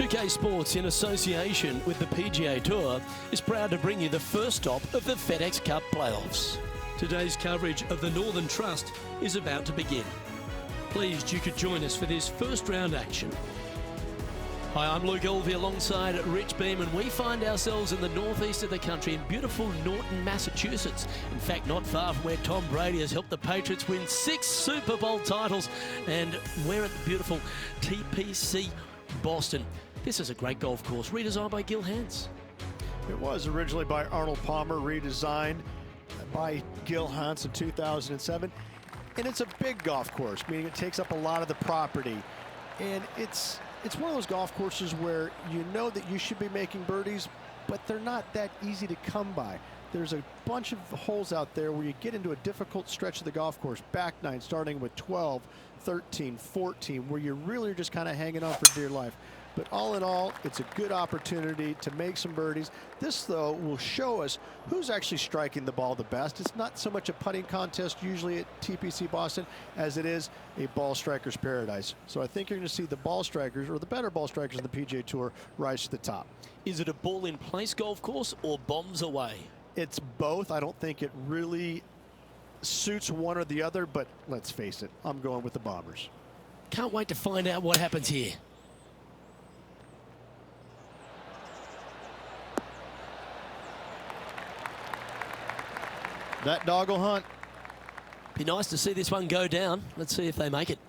UK Sports, in association with the PGA Tour, is proud to bring you the first stop of the FedEx Cup playoffs. Today's coverage of the Northern Trust is about to begin. Pleased you could join us for this first round action. Hi, I'm Luke Elvey alongside Rich Beam, and we find ourselves in the northeast of the country in beautiful Norton, Massachusetts. In fact, not far from where Tom Brady has helped the Patriots win 6 Super Bowl titles, and we're at the beautiful TPC Boston. This is a great golf course, redesigned by Gil Hans. It was originally by Arnold Palmer, redesigned by Gil Hans in 2007. And it's a big golf course, meaning it takes up a lot of the property. And it's one of those golf courses where you know that you should be making birdies, but they're not that easy to come by. There's a bunch of holes out there where you get into a difficult stretch of the golf course, back nine, starting with 12, 13, 14, where you really are just kind of hanging on for dear life. But all in all, it's a good opportunity to make some birdies. This, though, will show us who's actually striking the ball the best. It's not so much a putting contest usually at TPC Boston as it is a ball striker's paradise. So I think you're going to see the ball strikers, or the better ball strikers in the PGA Tour, rise to the top. Is it a ball-in-place golf course or bombs away? It's both. I don't think it really suits one or the other, but let's face it, I'm going with the Bombers. Can't wait to find out what happens here. That dog will hunt. Be nice to see this one go down. Let's see if they make it.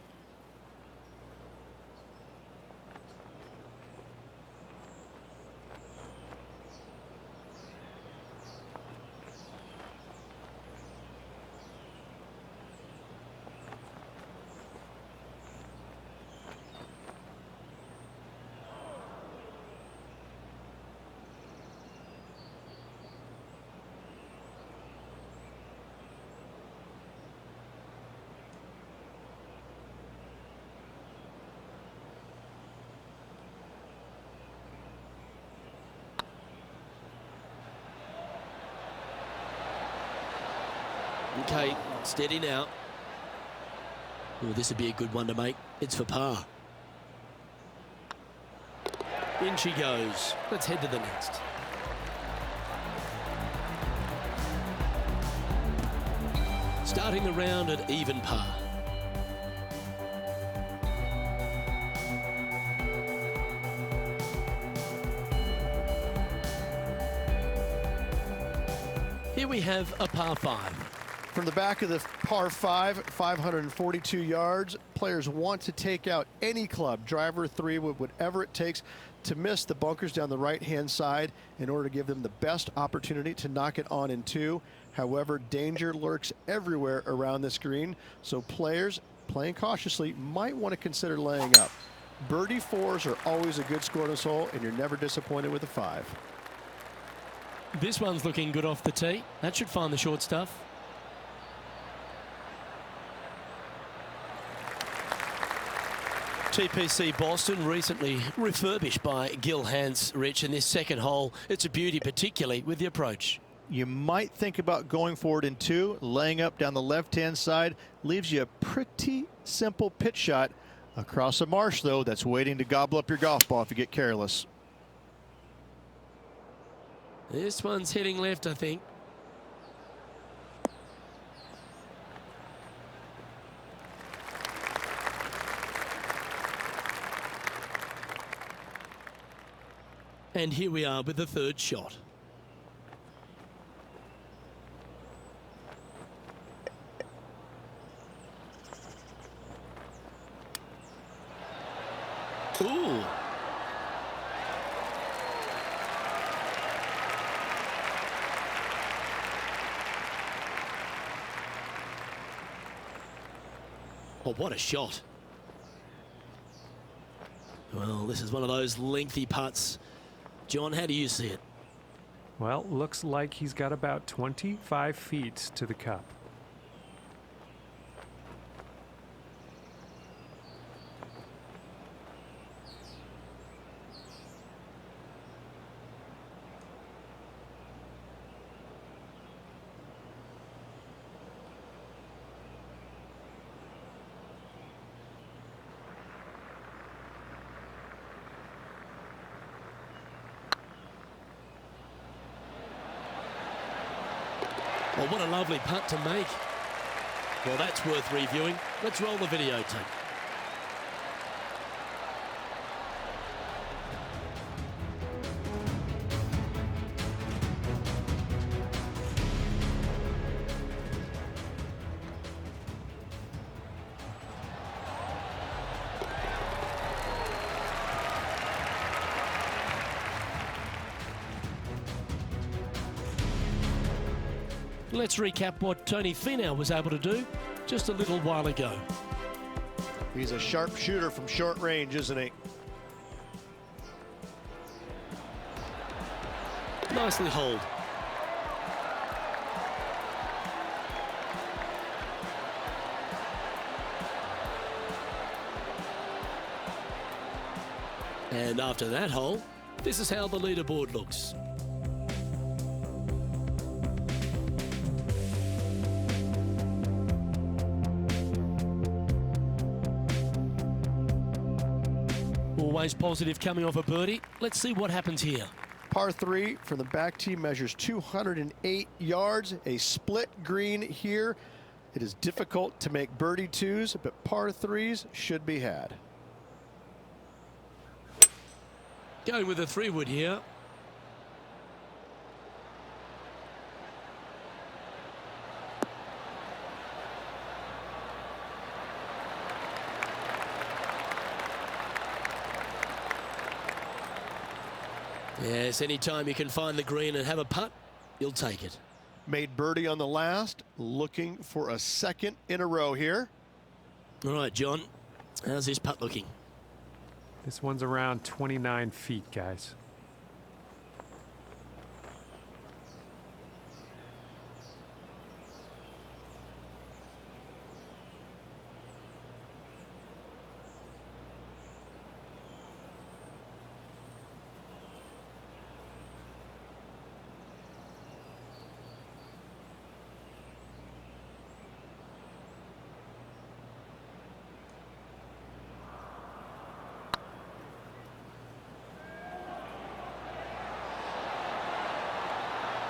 Okay, steady now. Oh, this would be a good one to make. It's for par. In she goes. Let's head to the next. Starting the round at even par. Here we have a par 5. From the back of the par 5, 542 yards, players want to take out any club, driver, 3, whatever it takes, to miss the bunkers down the right-hand side in order to give them the best opportunity to knock it on in 2. However, danger lurks everywhere around this green, so players playing cautiously might want to consider laying up. Birdie 4s are always a good score on this hole, and you're never disappointed with a 5. This one's looking good off the tee. That should find the short stuff. TPC Boston, recently refurbished by Gil Hans, Rich, in this second hole. It's a beauty, particularly with the approach. You might think about going forward in 2, laying up down the left-hand side. Leaves you a pretty simple pitch shot across a marsh, though, that's waiting to gobble up your golf ball if you get careless. This one's heading left, I think. And here we are with the third shot. Ooh. Oh, what a shot. Well, this is one of those lengthy putts. John, how do you see it? Well, looks like he's got about 25 feet to the cup. Well, what a lovely putt to make. Well, that's worth reviewing. Let's roll the videotape. Let's recap what Tony Finau was able to do just a little while ago. He's a sharp shooter from short range, isn't he? Nicely holed. And after that hole, this is how the leaderboard looks. Always positive coming off a birdie. Let's see what happens here. Par 3 from the back tee measures 208 yards. A split green here. It is difficult to make birdie twos, but par 3s should be had. Going with a 3-wood here. Yes, anytime you can find the green and have a putt, you'll take it. Made birdie on the last, looking for a second in a row here. All right, John, how's this putt looking? This one's around 29 feet, guys.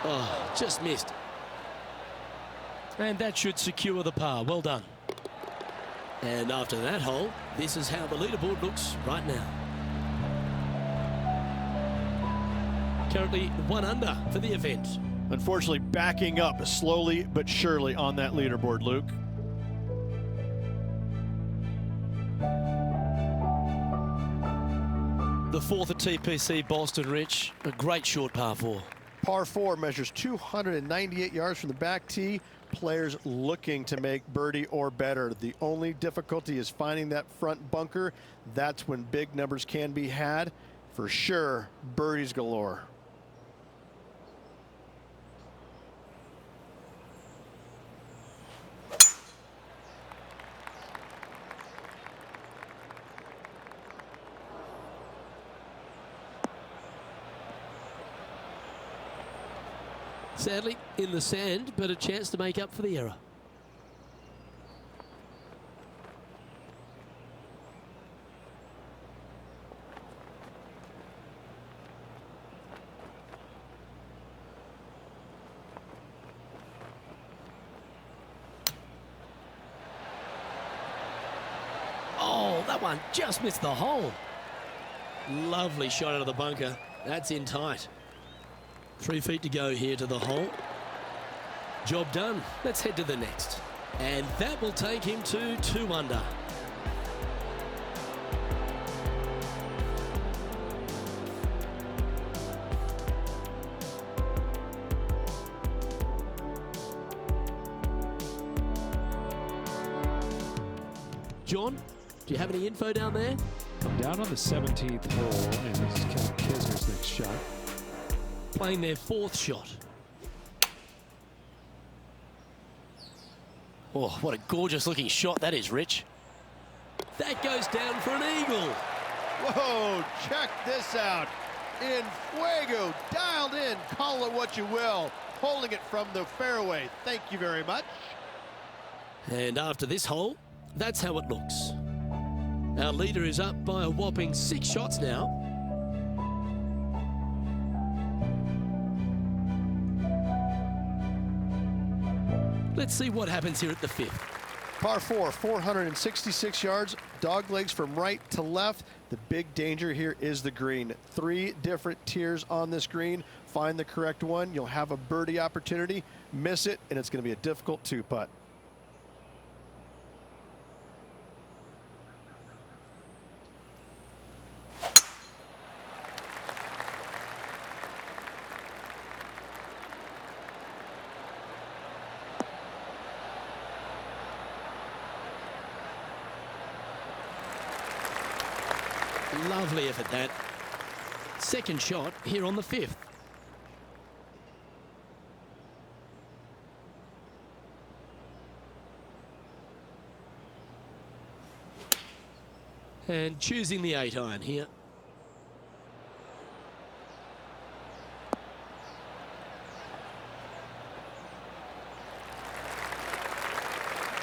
Oh, just missed. And that should secure the par. Well done. And after that hole, this is how the leaderboard looks right now. Currently 1 under for the event. Unfortunately, backing up slowly but surely on that leaderboard, Luke. The 4th at TPC Boston, Rich. A great short par 4. Par 4 measures 298 yards from the back tee. Players looking to make birdie or better. The only difficulty is finding that front bunker. That's when big numbers can be had. For sure, birdies galore. Sadly, in the sand, but a chance to make up for the error. Oh, that one just missed the hole. Lovely shot out of the bunker. That's in tight. 3 feet to go here to the hole. Job done. Let's head to the next. And that will take him to 2 under. John, do you have any info down there? I'm down on the 17th hole, and this is Kevin Kisner's next shot. Playing their 4th shot. Oh, what a gorgeous looking shot that is, Rich. That goes down for an eagle. Whoa, check this out. In fuego, dialed in, call it what you will. Holding it from the fairway. Thank you very much. And after this hole, that's how it looks. Our leader is up by a whopping 6 shots now. Let's see what happens here at the 5th. Par 4, 466 yards, dog legs from right to left. The big danger here is the green. 3 different tiers on this green. Find the correct one. You'll have a birdie opportunity. Miss it, and it's going to be a difficult 2-putt. Lovely effort that. Second shot here on the 5th. And choosing the 8-iron here.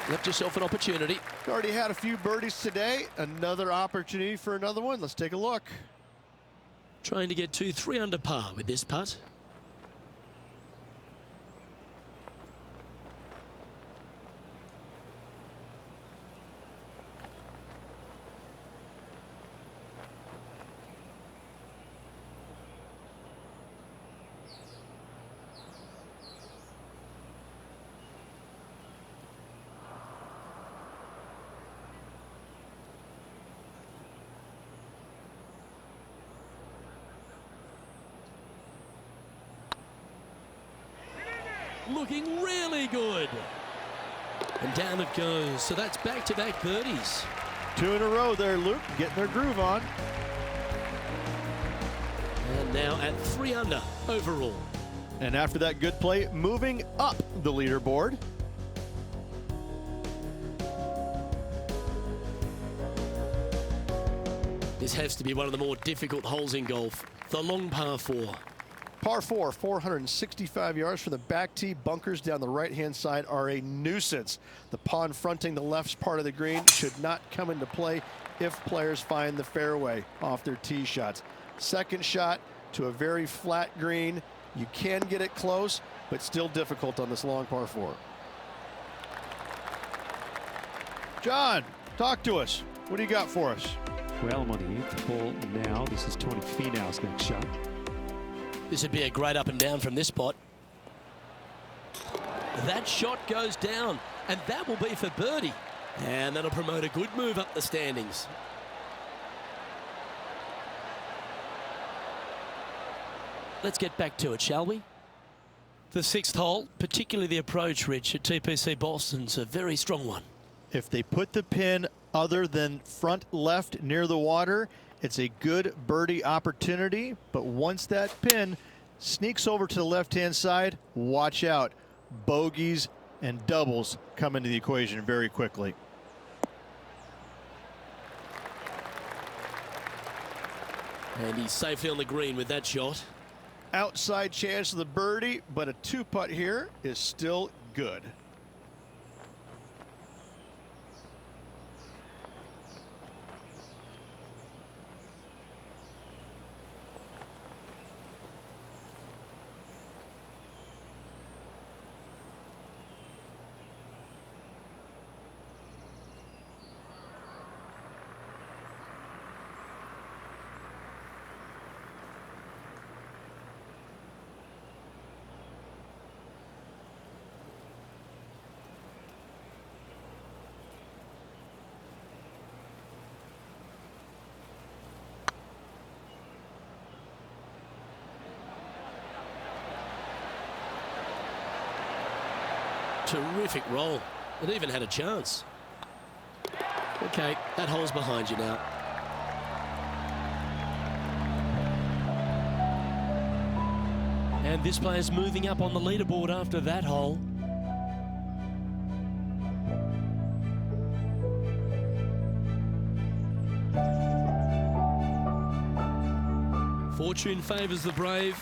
Left yourself an opportunity. Already had a few birdies today. Another opportunity for another one. Let's take a look. Trying to get to 3 under par with this putt. Looking really good. And down it goes. So that's back-to-back birdies. 2 in a row there, Luke. Getting their groove on. And now at 3 under overall. And after that good play, moving up the leaderboard. This has to be one of the more difficult holes in golf. The long par 4. Par 4, 465 yards from the back tee. Bunkers down the right-hand side are a nuisance. The pond fronting the left part of the green should not come into play if players find the fairway off their tee shots. Second shot to a very flat green. You can get it close, but still difficult on this long par 4. John, talk to us. What do you got for us? Well, I'm on the 8th hole now. This is Tony Finau's next shot. This would be a great up and down from this spot. That shot goes down, and that will be for birdie. And that'll promote a good move up the standings. Let's get back to it, shall we? The 6th hole, particularly the approach, Rich, at TPC Boston's a very strong one. If they put the pin other than front left near the water, it's a good birdie opportunity, but once that pin sneaks over to the left-hand side, watch out. Bogeys and doubles come into the equation very quickly. And he's safely on the green with that shot. Outside chance of the birdie, but a 2-putt here is still good. Terrific roll. It even had a chance. Okay, that hole's behind you now. And this player's moving up on the leaderboard after that hole. Fortune favours the brave.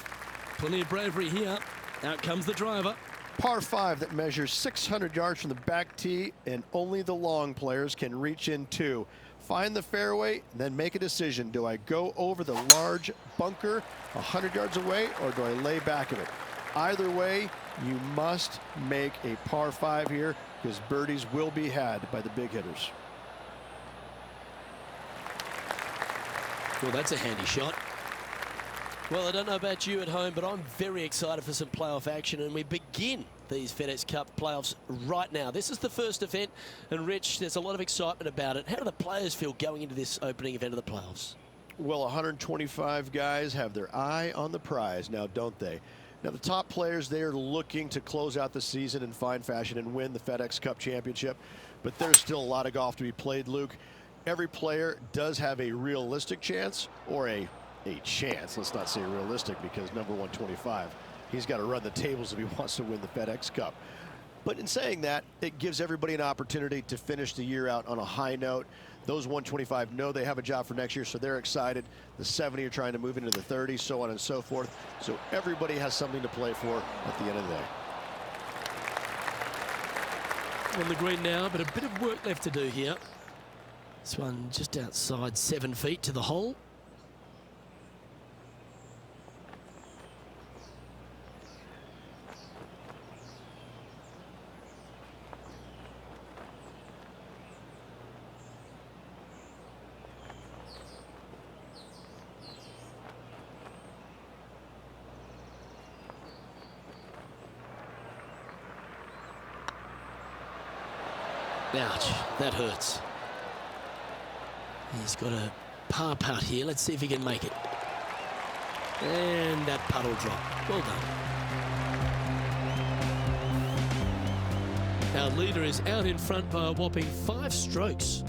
Plenty of bravery here. Out comes the driver. Par 5 that measures 600 yards from the back tee, and only the long players can reach in 2. Find the fairway, then make a decision. Do I go over the large bunker 100 yards away, or do I lay back of it? Either way, you must make a par 5 here because birdies will be had by the big hitters. Well, that's a handy shot. Well, I don't know about you at home, but I'm very excited for some playoff action, and we begin these FedEx Cup playoffs right now. This is the first event, and Rich, there's a lot of excitement about it. How do the players feel going into this opening event of the playoffs? Well, 125 guys have their eye on the prize now, don't they? Now, the top players, they are looking to close out the season in fine fashion and win the FedEx Cup Championship, but there's still a lot of golf to be played, Luke. Every player does have a realistic chance, or a chance, let's not say realistic, because number 125, he's got to run the tables if he wants to win the FedEx Cup. But in saying that, it gives everybody an opportunity to finish the year out on a high note. Those 125 know they have a job for next year, so they're excited. The 70 are trying to move into the 30s, so on and so forth. So everybody has something to play for at the end of the day. On the green now, but a bit of work left to do here. This one just outside 7 feet to the hole. Ouch, that hurts. He's got a par putt here. Let's see if he can make it. And that putt will drop. Well done. Our leader is out in front by a whopping 5 strokes.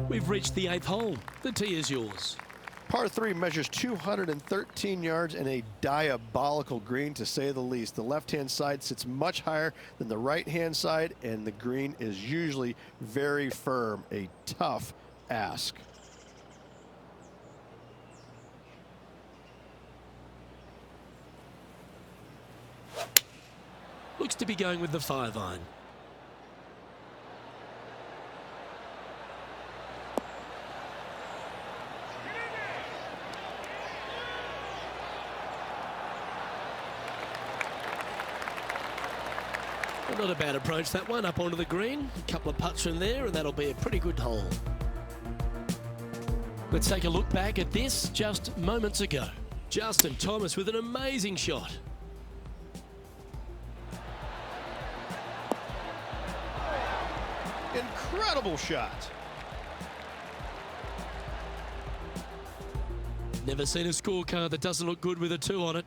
We've reached the 8th hole. The tee is yours. Par 3 measures 213 yards and a diabolical green, to say the least. The left-hand side sits much higher than the right-hand side, and the green is usually very firm. A tough ask. Looks to be going with the 5-iron. Not a bad approach, that one, up onto the green. A couple of putts from there, and that'll be a pretty good hole. Let's take a look back at this just moments ago. Justin Thomas with an amazing shot. Incredible shot. Never seen a scorecard that doesn't look good with a 2 on it.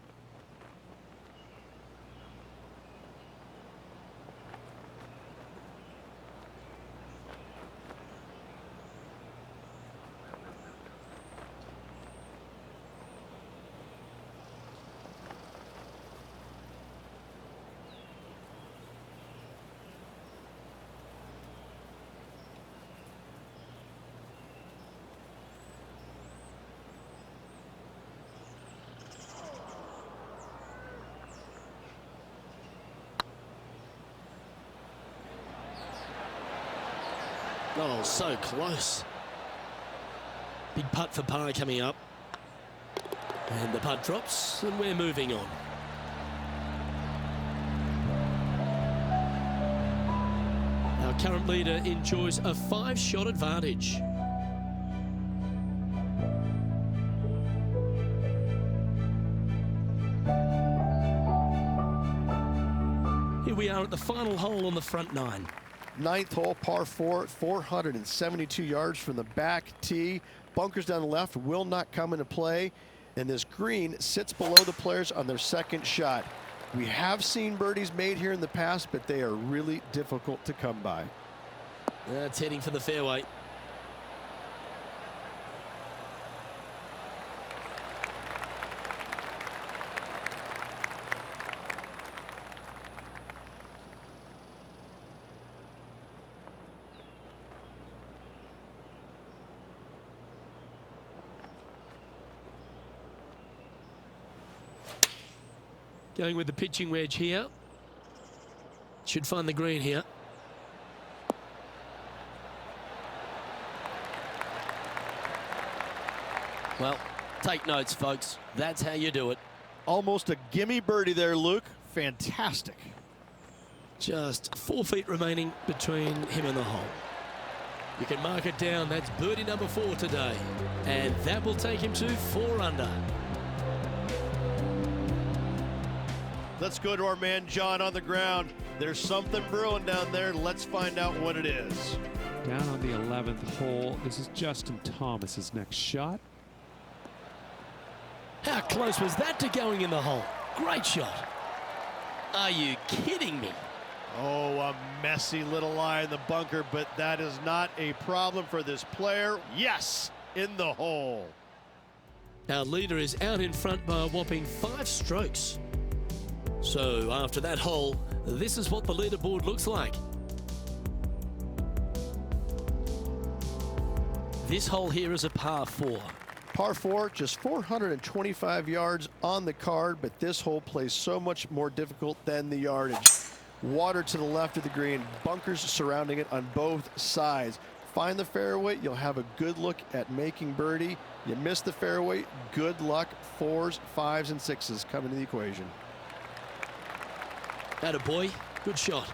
Oh, so close. Big putt for par coming up. And the putt drops, and we're moving on. Our current leader enjoys a 5-shot advantage. Here we are at the final hole on the front 9. 9th hole, par 4, 472 yards from the back tee. Bunkers down the left will not come into play, and this green sits below the players on their second shot. We have seen birdies made here in the past, but they are really difficult to come by. That's heading for the fairway. Going with the pitching wedge here. Should find the green here. Well, take notes, folks. That's how you do it. Almost a gimme birdie there, Luke. Fantastic. Just 4 feet remaining between him and the hole. You can mark it down. That's birdie number 4 today. And that will take him to 4 under. Let's go to our man John on the ground. There's something brewing down there. Let's find out what it is. Down on the 11th hole, this is Justin Thomas's next shot. How close was that to going in the hole? Great shot. Are you kidding me? Oh, a messy little lie in the bunker, but that is not a problem for this player. Yes, in the hole. Our leader is out in front by a whopping 5 strokes. So after that hole, this is what the leaderboard looks like. This hole here is a par 4. Par 4, just 425 yards on the card, but this hole plays so much more difficult than the yardage. Water to the left of the green, bunkers surrounding it on both sides. Find the fairway, you'll have a good look at making birdie. You miss the fairway, good luck. 4s, 5s, and 6s come into the equation. Attaboy, good shot.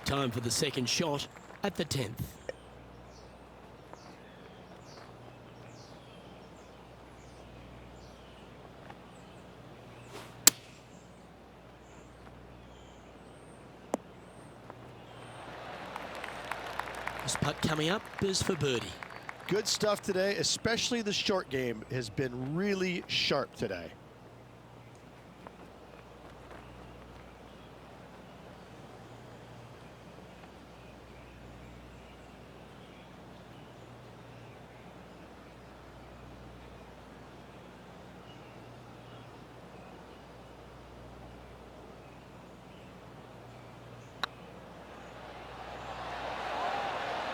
Time for the second shot at the 10th. This putt coming up is for birdie. Good stuff today, especially the short game has been really sharp today.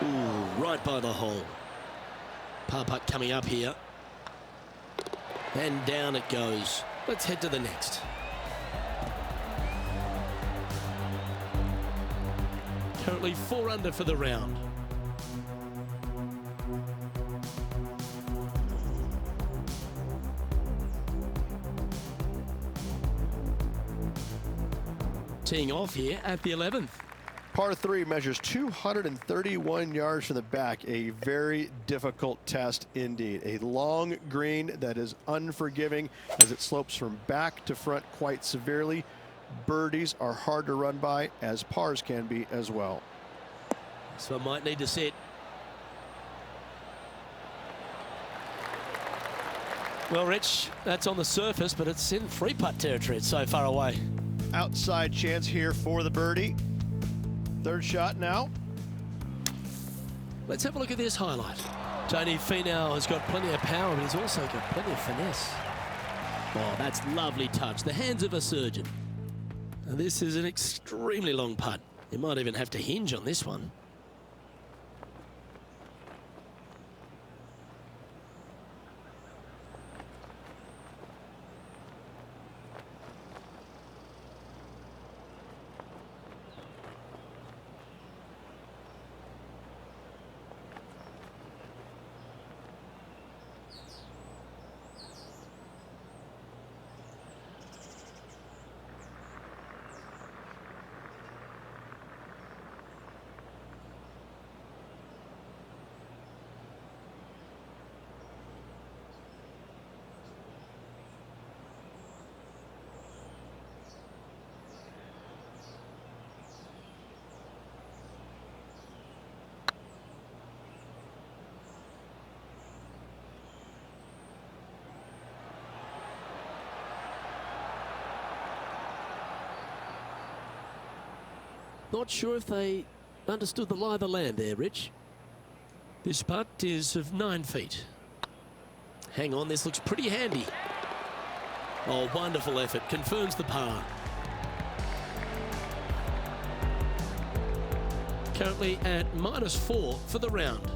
Ooh, right by the hole. Par putt coming up here. And down it goes. Let's head to the next. Currently 4 under for the round. Teeing off here at the 11th. Par 3 measures 231 yards from the back. A very difficult test indeed. A long green that is unforgiving as it slopes from back to front quite severely. Birdies are hard to run by, as pars can be as well. So I might need to sit. Well, Rich, that's on the surface, but it's in 3-putt territory. It's so far away. Outside chance here for the birdie. Third shot now. Let's have a look at this highlight. Tony Finau has got plenty of power, but he's also got plenty of finesse. Oh, that's lovely touch. The hands of a surgeon. And this is an extremely long putt. You might even have to hinge on this one. Not sure if they understood the lie of the land there, Rich. This putt is of 9 feet. Hang on, this looks pretty handy. Oh, wonderful effort. Confirms the par. Currently at -4 for the round.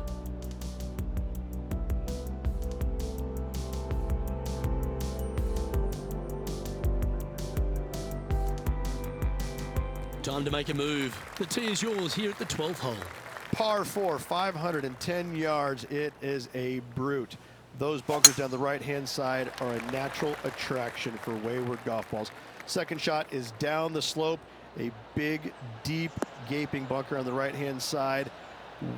Time to make a move. The tee is yours here at the 12th hole. Par 4, 510 yards. It is a brute. Those bunkers down the right-hand side are a natural attraction for wayward golf balls. Second shot is down the slope. A big, deep, gaping bunker on the right-hand side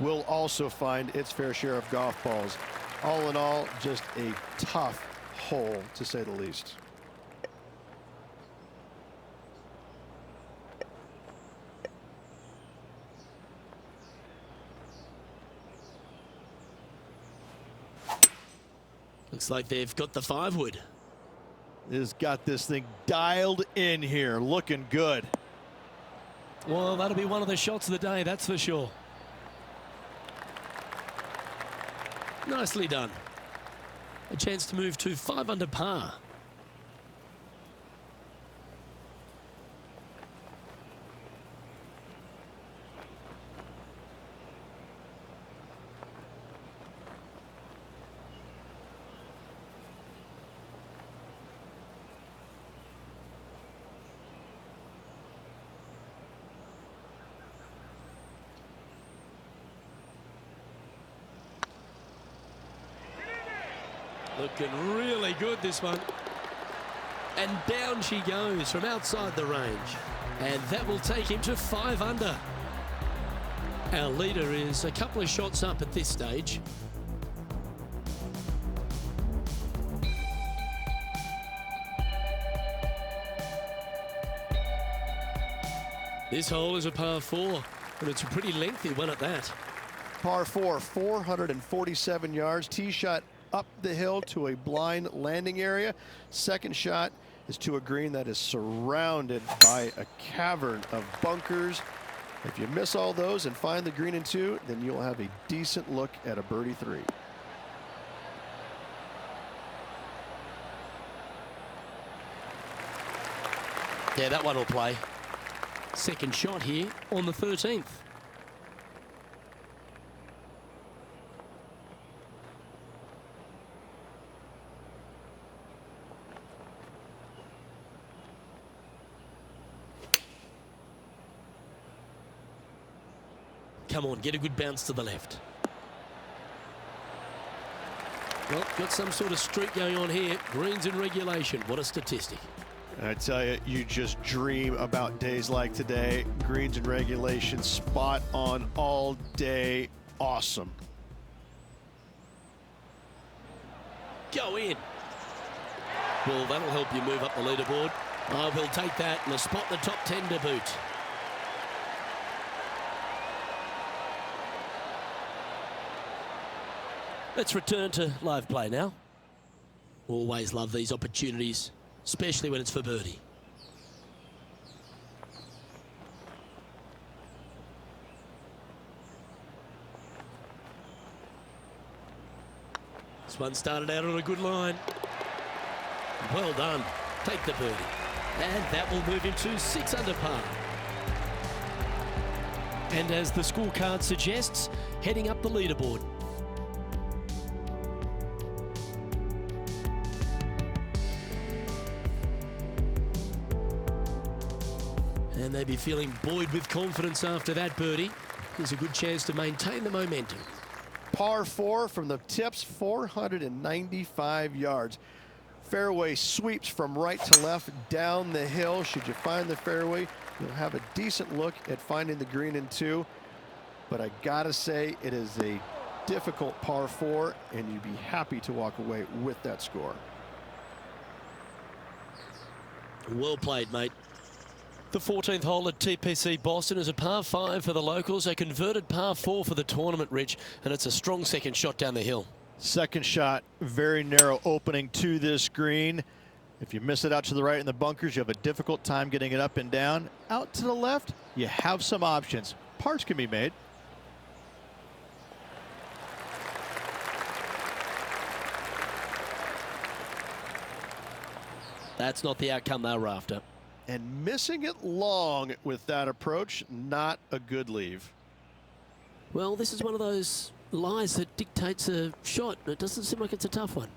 will also find its fair share of golf balls. All in all, just a tough hole, to say the least. Looks like they've got the 5-wood. Has got this thing dialed in here, looking good. Well, that'll be one of the shots of the day, that's for sure. Nicely done. A chance to move to 5 under par. Looking really good, this one. And down she goes from outside the range. And that will take him to 5 under. Our leader is a couple of shots up at this stage. This hole is a par 4, and it's a pretty lengthy one at that. Par 4, 447 yards. Tee shot up the hill to a blind landing area. Second shot is to a green that is surrounded by a cavern of bunkers. If you miss all those and find the green in 2, then you'll have a decent look at a birdie 3. Yeah, that one will play. Second shot here on the 13th. Come on, get a good bounce to the left. Well, got some sort of streak going on here. Greens in regulation. What a statistic. I tell you, you just dream about days like today. Greens in regulation, spot on all day. Awesome. Go in. Well, that'll help you move up the leaderboard. I will take that and a spot in the top 10 to boot. Let's return to live play now. Always love these opportunities, especially when it's for birdie. This one started out on a good line. Well done. Take the birdie. And that will move him to 6 under par. And as the scorecard suggests, heading up the leaderboard. And they'd be feeling buoyed with confidence after that birdie. There's a good chance to maintain the momentum. Par 4 from the tips, 495 yards. Fairway sweeps from right to left down the hill. Should you find the fairway, you'll have a decent look at finding the green in 2. But I gotta say, it is a difficult par 4, and you'd be happy to walk away with that score. Well played, mate. The 14th hole at TPC Boston is a par 5 for the locals, a converted par 4 for the tournament, Rich, and it's a strong second shot down the hill. Second shot, very narrow opening to this green. If you miss it out to the right in the bunkers, you have a difficult time getting it up and down. Out to the left, you have some options. Pars can be made. That's not the outcome they were after. And missing it long with that approach, not a good leave. Well, this is one of those lies that dictates a shot. It doesn't seem like it's a tough one.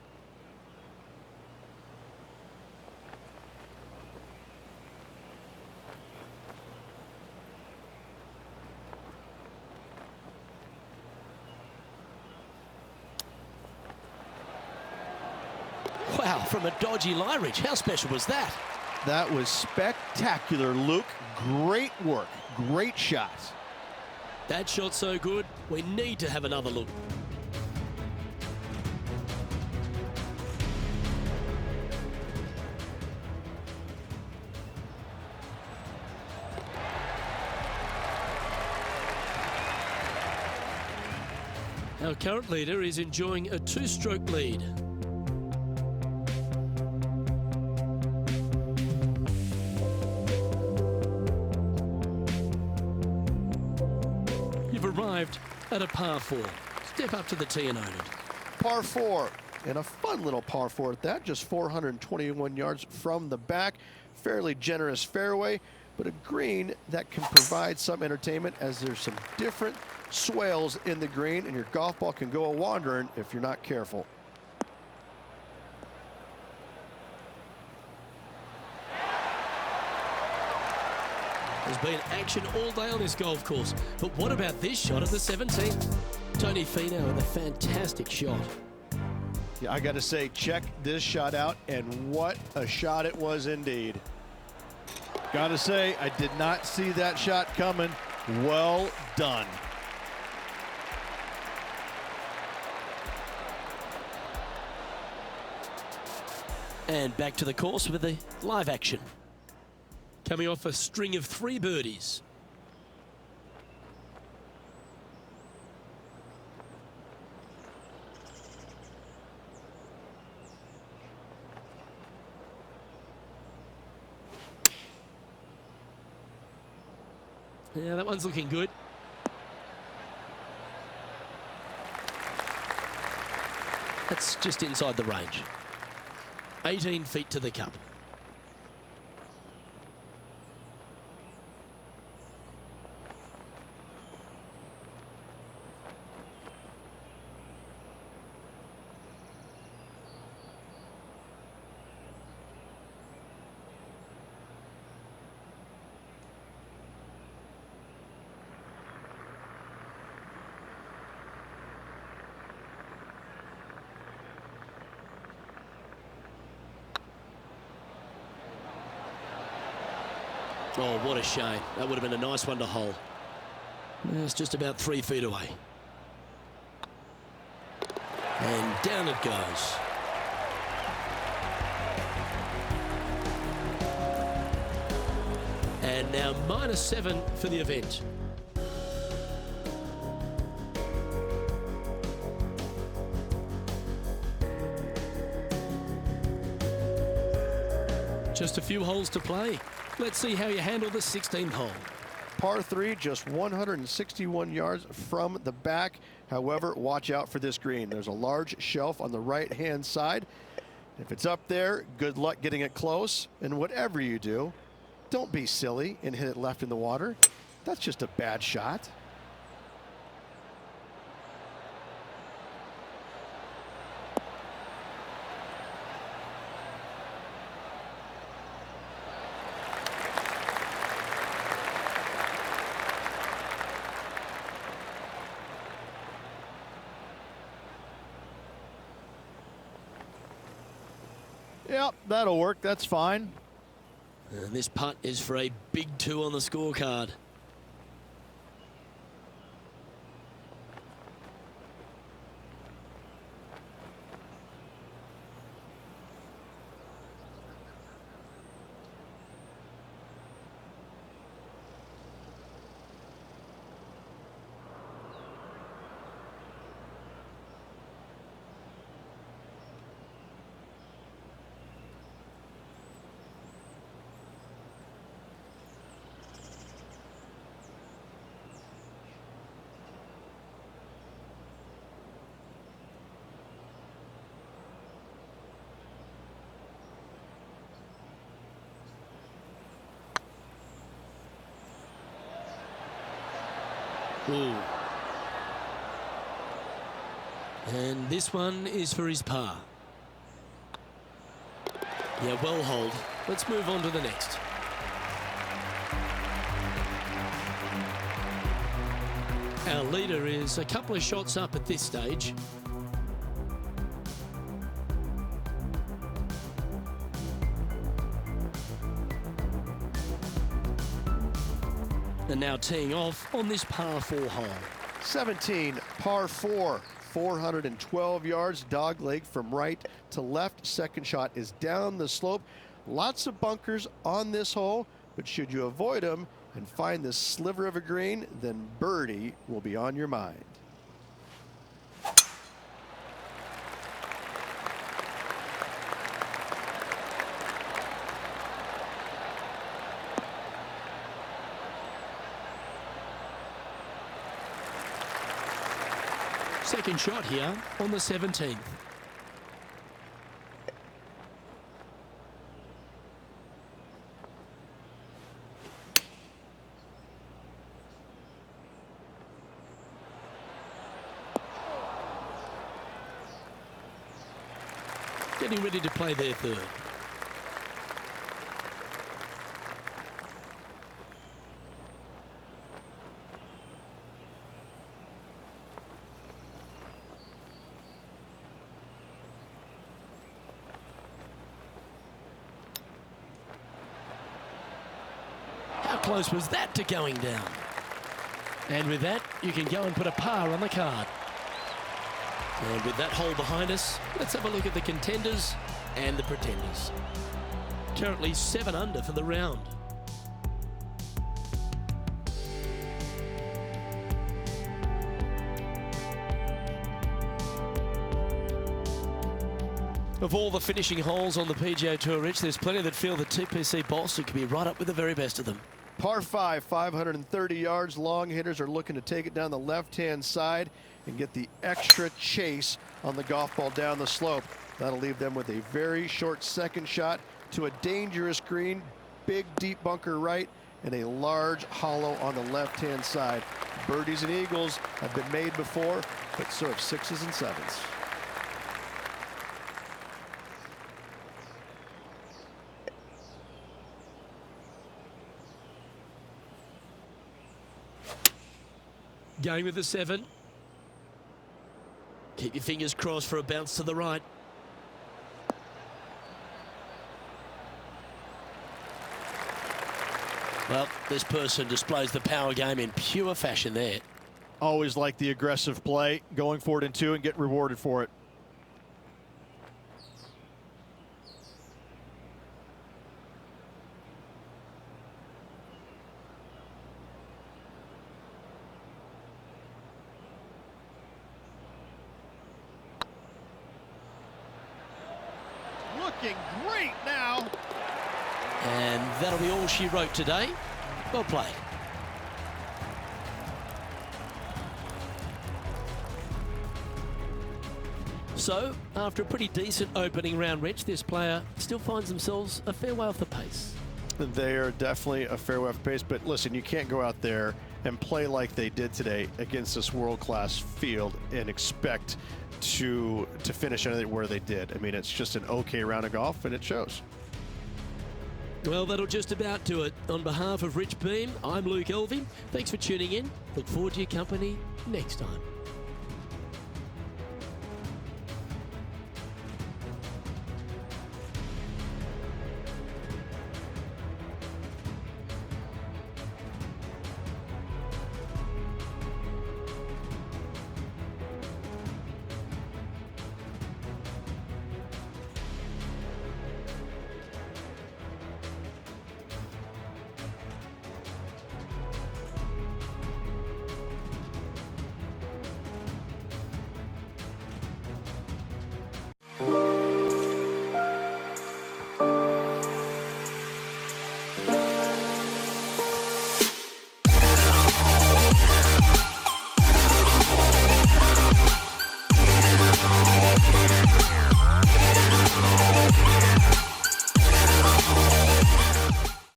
Wow, from a dodgy lie ridge. How special was that? That was spectacular, Luke. Great work. Great shot. That shot's so good, we need to have another look. Our current leader is enjoying a two-stroke lead. You've arrived at a par 4. Step up to the tee and own it. Par 4, and a fun little par 4 at that, just 421 yards from the back. Fairly generous fairway, but a green that can provide some entertainment as there's some different swales in the green, and your golf ball can go a-wandering if you're not careful. There's been action all day on this golf course, but what about this shot at the 17th? Tony Finau with a fantastic shot. Yeah, I got to say, check this shot out, and what a shot it was indeed. Got to say, I did not see that shot coming. Well done. And back to the course with the live action. Coming off a string of 3 birdies. Yeah, that one's looking good. That's just inside the range. 18 feet to the cup. Oh, what a shame. That would have been a nice one to hole. It's just about 3 feet away. And down it goes. And now -7 for the event. Just a few holes to play. Let's see how you handle the 16th hole. Par 3, just 161 yards from the back. However, watch out for this green. There's a large shelf on the right-hand side. If it's up there, good luck getting it close. And whatever you do, don't be silly and hit it left in the water. That's just a bad shot. Yep, that'll work. That's fine. And this putt is for a big 2 on the scorecard. Ooh. And this one is for his par. Yeah, well holed. Let's move on to the next. Our leader is a couple of shots up at this stage. And now teeing off on this par 4 hole. 17, par 4, 412 yards, dog leg from right to left. Second shot is down the slope. Lots of bunkers on this hole, but should you avoid them and find this sliver of a green, then birdie will be on your mind. Second shot here on the 17th. Getting ready to play their third. How close was that to going down? And with that, you can go and put a par on the card. And with that hole behind us, let's have a look at the contenders and the pretenders. Currently 7 under for the round. Of all the finishing holes on the PGA Tour, Rich, there's plenty that feel that TPC Boston could be right up with the very best of them. Par 5, 530 yards. Long hitters are looking to take it down the left-hand side and get the extra chase on the golf ball down the slope. That'll leave them with a very short second shot to a dangerous green, big deep bunker right, and a large hollow on the left-hand side. Birdies and eagles have been made before, but so have 6s and 7s. Going with the 7. Keep your fingers crossed for a bounce to the right. Well, this person displays the power game in pure fashion there. Always like the aggressive play, going for it in 2 and get rewarded for it. Looking great now. And that'll be all she wrote today. Well played. So, after a pretty decent opening round, Rich, this player still finds themselves a fair way off the pace. They are definitely a fair way off pace, but listen, you can't go out there and play like they did today against this world-class field and expect to finish anything where they did. I mean, it's just an okay round of golf, and it shows. Well, that'll just about do it. On behalf of Rich Beam, I'm Luke Elvey. Thanks for tuning in. Look forward to your company next time.